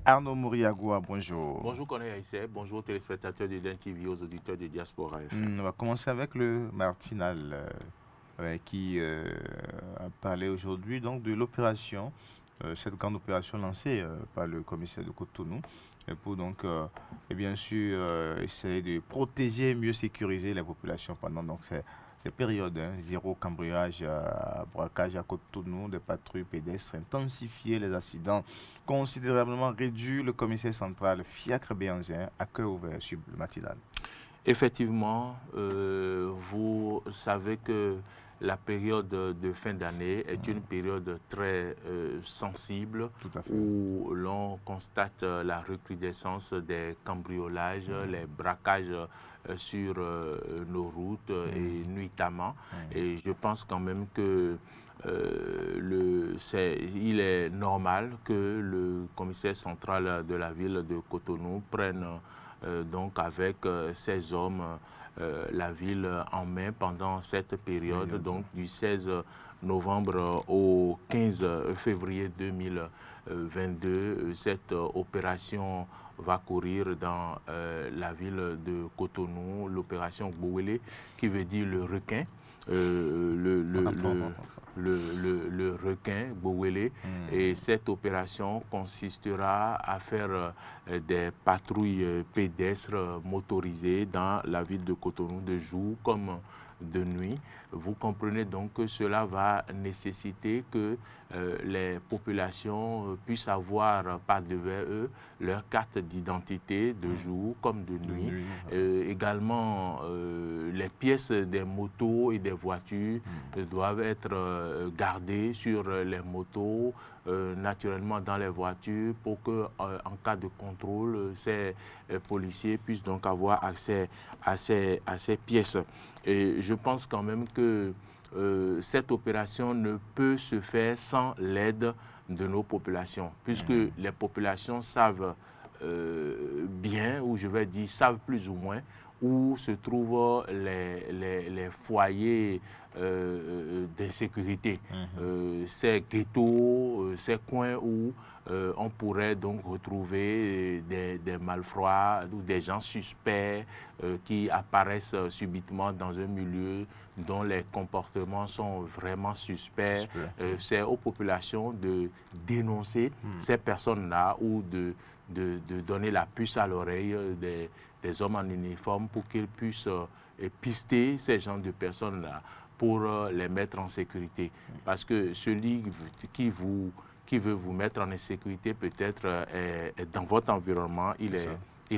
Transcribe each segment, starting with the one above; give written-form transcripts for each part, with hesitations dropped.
Arnaud Mouriagoua, bonjour. Bonjour Corneille Aïssé, bonjour téléspectateurs de DEN TV, aux auditeurs de Diaspora FM. On va commencer avec le Martinal qui a parlé aujourd'hui donc de l'opération, cette grande opération lancée par le commissaire de Cotonou pour donc et bien sûr essayer de protéger, mieux sécuriser les populations pendant donc ces périodes, zéro cambriolage, braquage à Cotonou, des patrouilles pédestres, intensifier les accidents, considérablement réduire le commissaire central Fiacre Béhanzin, à cœur ouvert sur le matinal. Effectivement, vous savez que la période de fin d'année est une période très sensible où l'on constate la recrudescence des cambriolages, les braquages sur nos routes et nuitamment. Et je pense quand même que il est normal que le commissaire central de la ville de Cotonou prenne donc avec ces hommes la ville en main pendant cette période, donc du 16 novembre au 15 février 2022. Cette opération va courir dans la ville de Cotonou, l'opération Gbouélé, qui veut dire le requin. Le requin Gbouélé. Et cette opération consistera à faire des patrouilles pédestres motorisées dans la ville de Cotonou de jour comme de nuit. Vous comprenez donc que cela va nécessiter que les populations puissent avoir par devant eux leur carte d'identité de jour comme de nuit. Également, les pièces des motos et des voitures doivent être gardées sur les motos, naturellement dans les voitures, pour que en cas de contrôle, ces policiers puissent donc avoir accès à ces pièces. Et je pense quand même que cette opération ne peut se faire sans l'aide de nos populations, puisque les populations savent bien, ou je vais dire savent plus ou moins, où se trouvent les foyers d'insécurité, ces ghettos, ces coins où on pourrait donc retrouver des malfrats ou des gens suspects qui apparaissent subitement dans un milieu dont les comportements sont vraiment suspects. C'est aux populations de dénoncer ces personnes-là ou de donner la puce à l'oreille des hommes en uniforme pour qu'ils puissent pister ces genres de personnes-là pour les mettre en sécurité. Parce que celui qui veut vous mettre en insécurité peut-être est dans votre environnement, il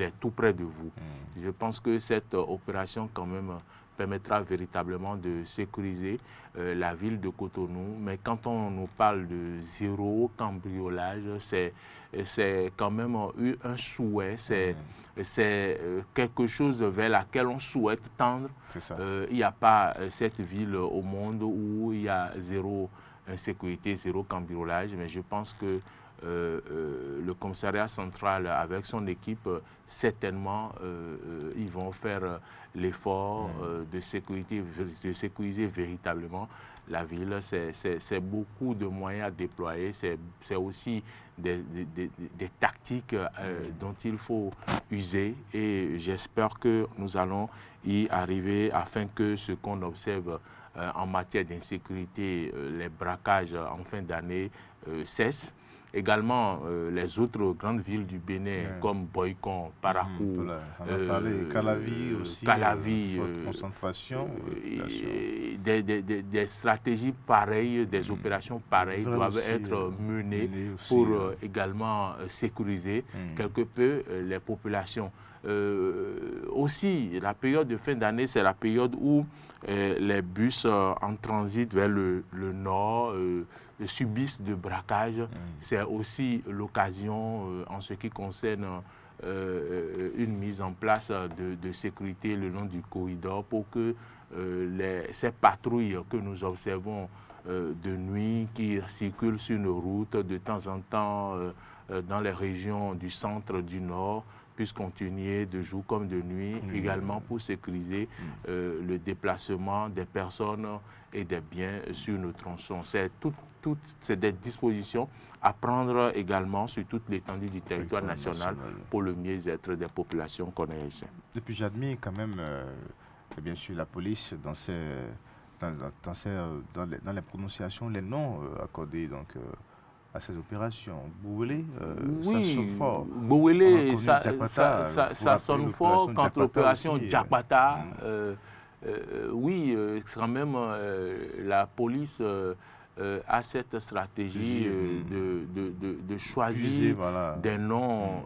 est tout près de vous. Je pense que cette opération quand même permettra véritablement de sécuriser la ville de Cotonou. Mais quand on nous parle de zéro cambriolage, c'est quand même un souhait, c'est quelque chose vers laquelle on souhaite tendre. Il n'y a pas cette ville au monde où il y a zéro insécurité, zéro cambriolage, mais je pense que le commissariat central avec son équipe, certainement, ils vont faire l'effort de sécuriser véritablement la ville. C'est beaucoup de moyens à déployer, c'est aussi des tactiques dont il faut user, et j'espère que nous allons y arriver afin que ce qu'on observe en matière d'insécurité, les braquages en fin d'année cessent. Également, les autres grandes villes du Bénin, comme Boycon, Parakou, Calavi aussi, Calavi, concentration, des stratégies pareilles, des opérations pareilles doivent être menées pour également sécuriser quelque peu les populations. Aussi, la période de fin d'année, c'est la période où les bus en transit vers le nord subissent de braquages. C'est aussi l'occasion, en ce qui concerne une mise en place de sécurité le long du corridor pour que ces patrouilles que nous observons de nuit, qui circulent sur nos routes de temps en temps dans les régions du centre, du nord, puisse continuer de jour comme de nuit, également pour sécuriser le déplacement des personnes et des biens sur nos tronçons. C'est des dispositions à prendre également sur toute l'étendue du territoire national pour le mieux-être des populations qu'on est ici. Et puis j'admire quand même, bien sûr, la police dans les prononciations, les noms accordés donc, à ces opérations. Bouwélé, ça sonne fort. Bouwélé, ça sonne fort quand l'opération Djakbata. Oui, quand même, la police a cette stratégie de choisir des noms,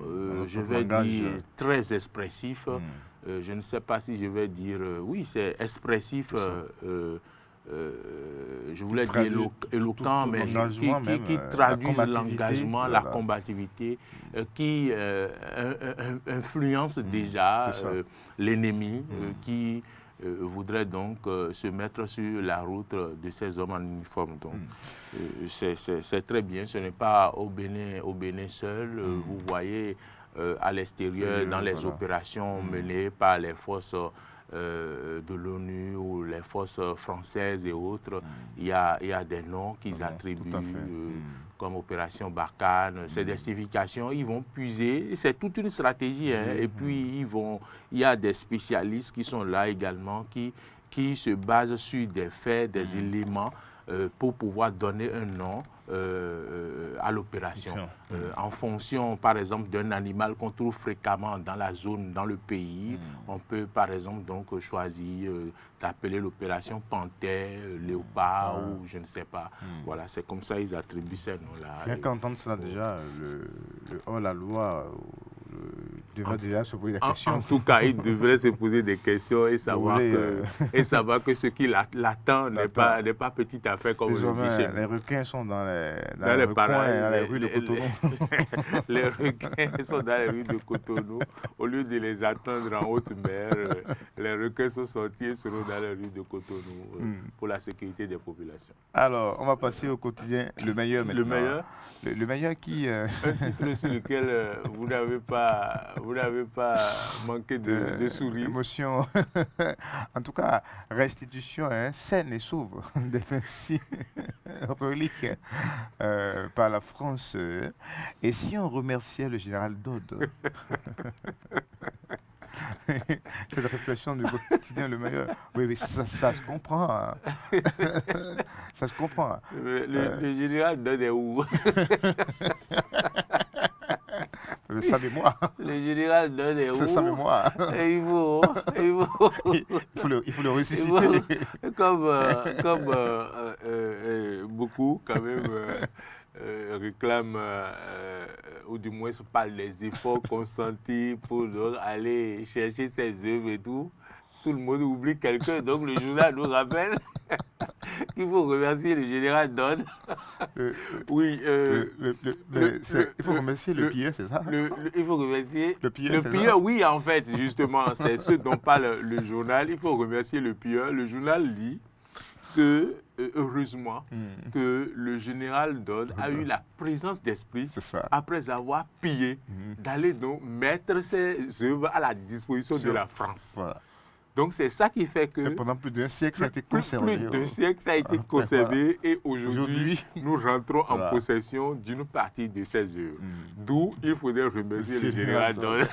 je vais dire, très expressifs. Je ne sais pas si je vais dire, oui, c'est expressif. Je voulais dire éloquent, mais qui traduisent l'engagement, la combativité, qui influence déjà l'ennemi qui voudrait donc se mettre sur la route de ces hommes en uniforme. Donc, c'est très bien. Ce n'est pas au Bénin seul. Vous voyez à l'extérieur, dans les opérations menées par les forces de l'ONU ou les forces françaises et autres, il y a des noms qu'ils attribuent comme opération Barkhane. C'est des significations, ils vont puiser, c'est toute une stratégie. Et puis il y a des spécialistes qui sont là également, qui se basent sur des faits, des éléments pour pouvoir donner un nom à l'opération. En fonction, par exemple, d'un animal qu'on trouve fréquemment dans la zone, dans le pays, on peut, par exemple, donc choisir d'appeler l'opération panthère, léopard ou je ne sais pas. Voilà, c'est comme ça qu'ils attribuent ces noms-là. Bien qu'entendre cela déjà, le hors-la-loi devrait déjà se poser des questions. En tout cas, il devrait se poser des questions et savoir, que ce qui l'attend n'est pas petite affaire comme on le dit chez nous. Les requins sont dans les rues de Cotonou. Les requins sont dans les rues de Cotonou. Au lieu de les attendre en haute mer, les requins sont sortis et seront dans les rues de Cotonou pour la sécurité des populations. Alors, on va passer au quotidien, le meilleur maintenant. Le meilleur le meilleur qui... Un titre sur lequel vous n'avez pas manqué de sourire. Émotion. En tout cas, restitution saine et sauve des merci reliques par la France. Et si on remerciait le général Dodd cette réflexion du quotidien le meilleur. Oui, ça se comprend. Hein. Ça se comprend. Le général Dodd est où? Savez-moi. Le général Dodd est où? Savez-moi. Il faut le ressusciter. Comme beaucoup, quand même, réclament, ou du moins parlent des efforts consentis pour aller chercher ses œuvres et tout. Tout le monde oublie quelqu'un, donc le journal nous rappelle qu'il faut remercier le général Dodd. Oui. Il faut remercier le pilleur, c'est ça? Il faut remercier le pilleur. Le pilleur, oui, en fait, justement, c'est ce dont parle le journal. Il faut remercier le pilleur. Le journal dit que, heureusement, que le général Dodd a eu la présence d'esprit, après avoir pillé, d'aller donc mettre ses œuvres à la disposition de la France. Voilà. Donc c'est ça qui fait que... Et pendant plus d'un siècle, ça a été conservé. Plus d'un siècle, ça a été conservé et aujourd'hui, nous rentrons en possession d'une partie de ces œuvres. D'où il faudrait remercier le général Dodd.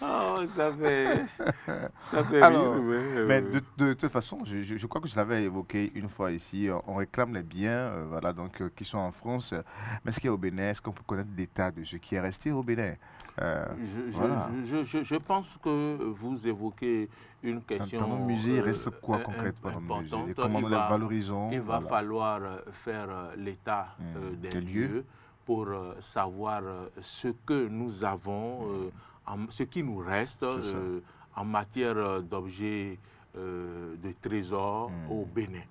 Oh, ça fait alors, rire. Mais de toute façon, je crois que je l'avais évoqué une fois ici. On réclame les biens voilà, donc, qui sont en France. Mais ce qui est au Bénin, est-ce qu'on peut connaître l'état de ce qui est resté au Bénin? Je pense que vous évoquez une question dans nos musées, il reste quoi concrètement dans nos musées? Et comment nous les valorisons? Il va falloir faire l'état des lieux pour savoir ce que nous avons, ce qui nous reste en matière d'objets de trésors au Bénin.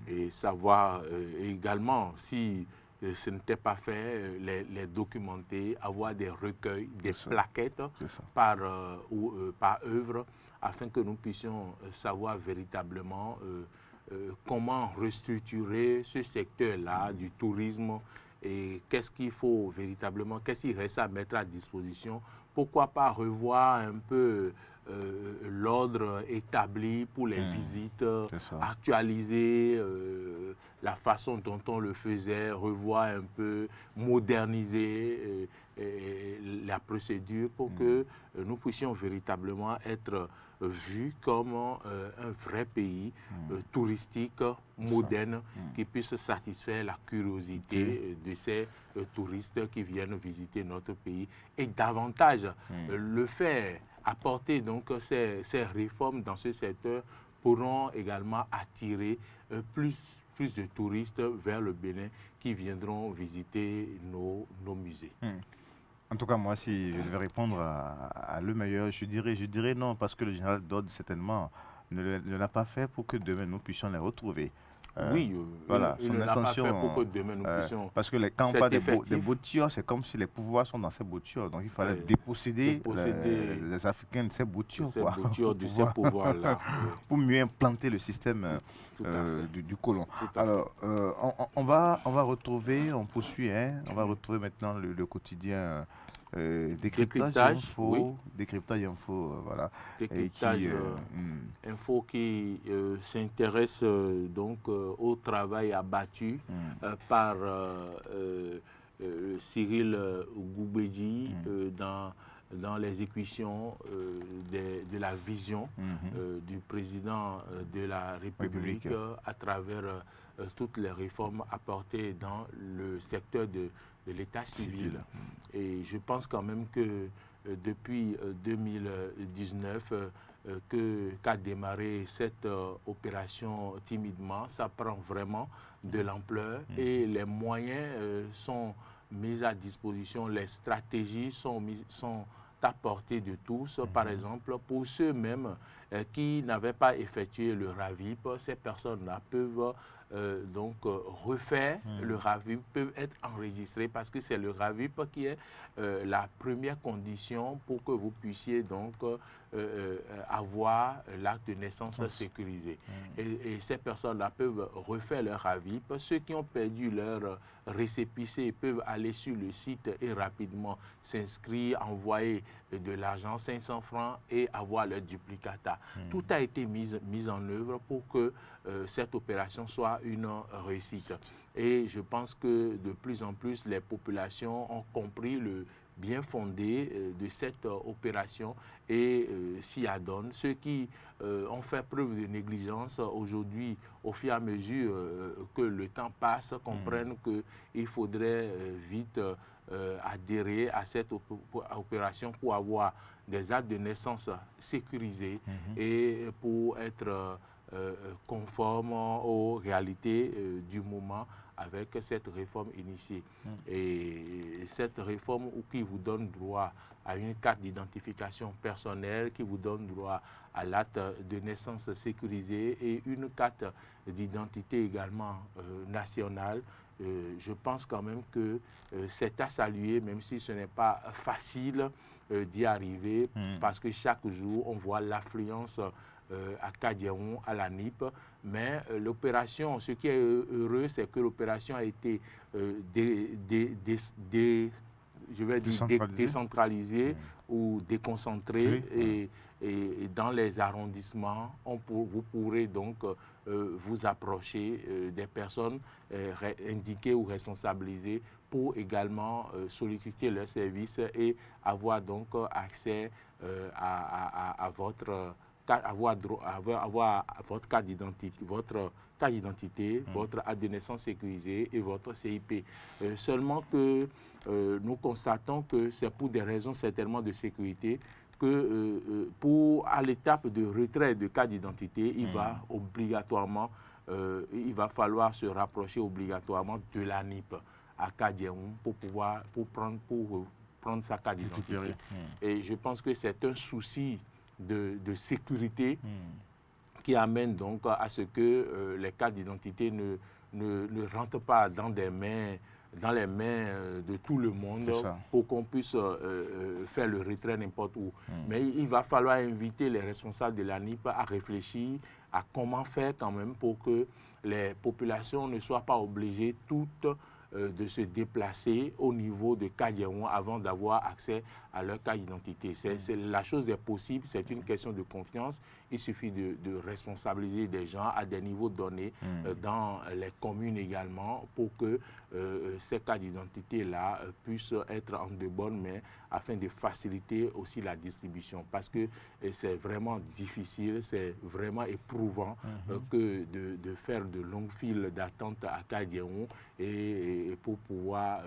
Et savoir également si ce n'était pas fait, les documenter, avoir des recueils, des plaquettes par œuvre, afin que nous puissions savoir véritablement comment restructurer ce secteur-là du tourisme et qu'est-ce qu'il faut véritablement, qu'est-ce qu'il reste à mettre à disposition. Pourquoi pas revoir un peu l'ordre établi pour les visites, actualiser la façon dont on le faisait, revoir un peu, moderniser la procédure pour que nous puissions véritablement être vus comme un vrai pays touristique, moderne, qui puisse satisfaire la curiosité de ces touristes qui viennent visiter notre pays et davantage le faire. Apporter donc ces réformes dans ce secteur pourront également attirer plus de touristes vers le Bénin qui viendront visiter nos musées. En tout cas, moi, si je devais répondre à le meilleur, je dirais non, parce que le général Dodd, certainement, ne l'a pas fait pour que demain nous puissions les retrouver. Oui, voilà, il ne l'a pas fait pour que demain nous puissions. Parce que quand on parle des boutures, c'est comme si les pouvoirs sont dans ces boutures. Donc il fallait déposséder les Africains de ces boutures. De ces pouvoirs-là. Pour mieux implanter le système du colon. Alors, on va retrouver, on poursuit, on va retrouver maintenant le quotidien. Décryptage info, voilà. Décryptage info qui s'intéresse donc au travail abattu par Cyril Goubedi dans l'exécution de la vision du président de la République à travers toutes les réformes apportées dans le secteur de l'état civil. Et je pense quand même que depuis 2019 qu'a démarré cette opération timidement, ça prend vraiment de l'ampleur et les moyens sont mis à disposition, les stratégies sont à portée de tous. Par exemple, pour ceux-mêmes qui n'avaient pas effectué le RAVIP, ces personnes-là peuvent donc refaire le RAVIP, peuvent être enregistrés parce que c'est le RAVIP qui est la première condition pour que vous puissiez donc avoir l'acte de naissance sécurisé. Et ces personnes-là peuvent refaire leur RAVIP. Ceux qui ont perdu leur récépissé peuvent aller sur le site et rapidement s'inscrire, envoyer de l'argent, 500 francs, et avoir leur duplicata. Tout a été mis en œuvre pour que cette opération soit une réussite. Et je pense que de plus en plus, les populations ont compris le bien fondé de cette opération et s'y adonnent. Ceux qui ont fait preuve de négligence aujourd'hui, au fur et à mesure que le temps passe, comprennent qu'il faudrait vite adhérer à cette opération pour avoir des actes de naissance sécurisés et pour être conforme aux réalités du moment avec cette réforme initiée. Et cette réforme qui vous donne droit à une carte d'identification personnelle, qui vous donne droit à l'acte de naissance sécurisé et une carte d'identité également nationale. Je pense quand même que c'est à saluer, même si ce n'est pas facile d'y arriver, parce que chaque jour, on voit l'affluence à Kadiaoun, à la NIP, mais l'opération, ce qui est heureux, c'est que l'opération a été décentralisée ou déconcentrée et dans les arrondissements, vous pourrez donc vous approcher des personnes indiquées ou responsabilisées pour également solliciter leurs services et avoir donc accès à votre avoir votre carte d'identité, votre acte de naissance sécurisé et votre CIP. Seulement que nous constatons que c'est pour des raisons certainement de sécurité que à l'étape de retrait de carte d'identité, il va obligatoirement, il va falloir se rapprocher obligatoirement de la NIP à Kadiaoun pour prendre sa carte d'identité. Et je pense que c'est un souci de sécurité qui amène donc à ce que les cartes d'identité ne rentrent pas dans les mains de tout le monde pour qu'on puisse faire le retrait n'importe où. Mais il va falloir inviter les responsables de la NIP à réfléchir à comment faire quand même pour que les populations ne soient pas obligées toutes de se déplacer au niveau de Kadiaouan avant d'avoir accès à leur carte d'identité. La chose est possible, c'est une question de confiance. Il suffit de responsabiliser des gens à des niveaux donnés dans les communes également pour que ces cartes d'identité-là puissent être en de bonnes mains afin de faciliter aussi la distribution. Parce que c'est vraiment difficile, c'est vraiment éprouvant que de faire de longues files d'attente à Kadiaouan et pour pouvoir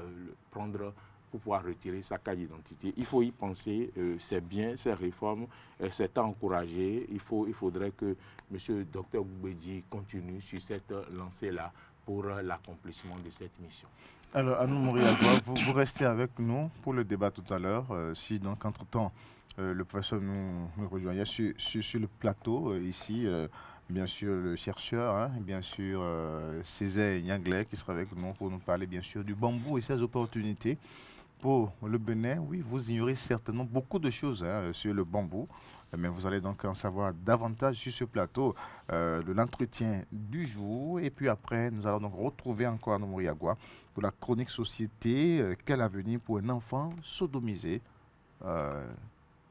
pour pouvoir retirer sa carte d'identité. Il faut y penser, c'est bien, ces réformes, c'est à encourager. Il faudrait que M. Dr Goubedji continue sur cette lancée-là pour l'accomplissement de cette mission. Alors, Anou Moriagua, vous restez avec nous pour le débat tout à l'heure. Si donc, entre-temps, le professeur nous rejoignait sur le plateau, ici, bien sûr, le chercheur, hein, bien sûr, Césaire Nianglais, qui sera avec nous pour nous parler, bien sûr, du bambou et ses opportunités. Pour le Bénin, oui, vous ignorez certainement beaucoup de choses sur le bambou, mais vous allez donc en savoir davantage sur ce plateau de l'entretien du jour. Et puis après, nous allons donc retrouver encore Anou Moriagua pour la chronique société. Quel avenir pour un enfant sodomisé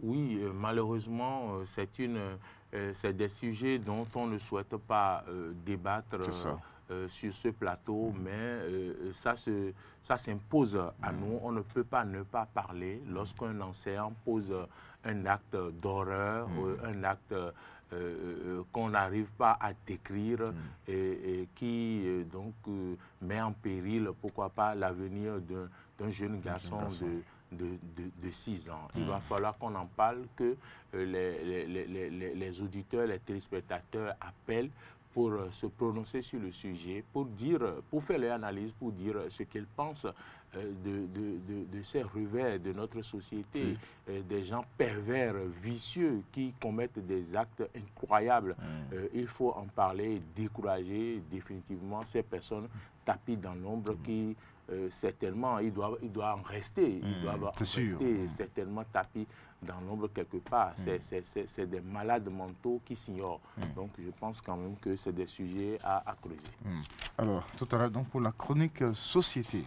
Oui, malheureusement, c'est des sujets dont on ne souhaite pas débattre sur ce plateau, mais ça s'impose à nous. On ne peut pas ne pas parler lorsqu'un enseignant pose un acte d'horreur, un acte qu'on n'arrive pas à décrire et qui donc met en péril, pourquoi pas, l'avenir d'un jeune garçon de 6 ans. Il va falloir qu'on en parle, que les auditeurs, les téléspectateurs appellent pour se prononcer sur le sujet, pour faire leur analyse, pour dire ce qu'ils pensent de ces revers de notre société, des gens pervers, vicieux, qui commettent des actes incroyables. Il faut en parler et décourager définitivement ces personnes tapies dans l'ombre qui, certainement, il doit en rester. Il doit en rester certainement tapis dans l'ombre quelque part. C'est des malades mentaux qui s'ignorent. Donc, je pense quand même que c'est des sujets à creuser. Alors, tout à l'heure, donc, pour la chronique société.